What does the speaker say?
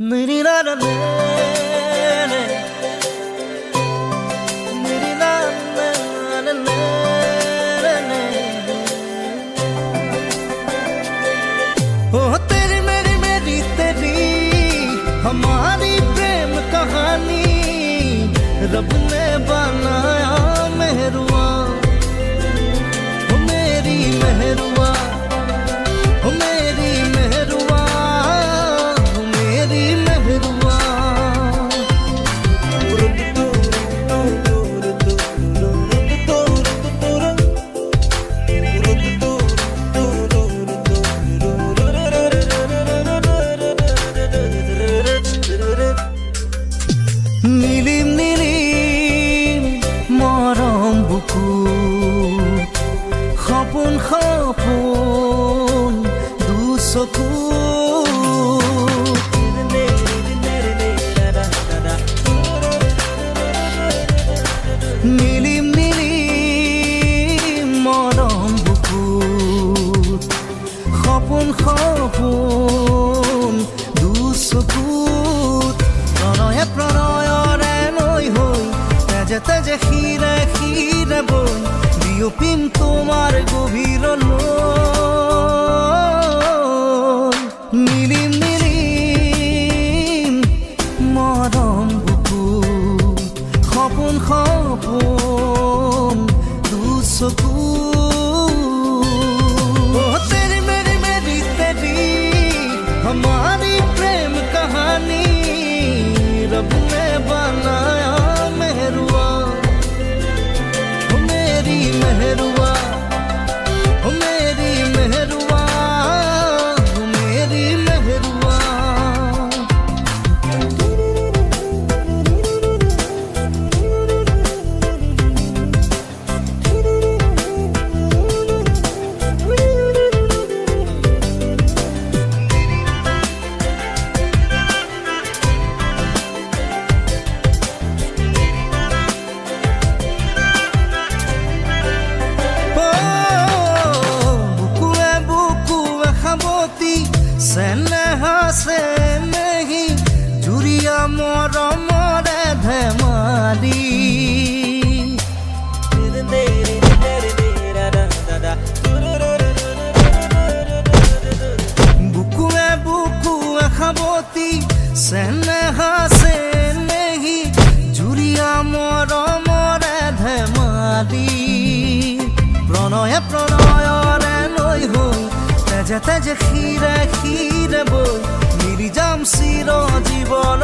मेरी लाला ने मेरी लाला ने ओ तेरी मेरी मेरी तेरी हमारी प्रेम कहानी रब ने बनाया मेहरुआ ओ मेरी मेहरुआ ओ मेरी मेहरुआ ओ मेरी मेहरुआ नीलिम नीलिम मरम बुकु खपुन खपुन दुसकु नीलिम नीलिम मरम बुकु खपुन खपुन दुसकु प्रणय प्रणयरे नई हई तेजे तेजे खीरे खीरे बई बियपिम तोमार गभीर नीलिम नीलिम मरम बुकु खपुन खपुन दुसकु तेरी मेरी मेरी तेरी हमारी प्रेम कहानी रब ने बनाया मेहरुआ ओ मेरी मेहरुआ ओ मेरी मेहरुआ ओ मेरी मेहरुआ सेनेहा से नहीं जुरिया मोर मोरे धमाली बुकुए बुकुए खबोती सेनेहा से नहीं जुरिया मोर मोरे धमाली प्रणय प्रणयरे नई हई तेजे तेजे खीरे खीरे बई मिली जाम चिर जीवन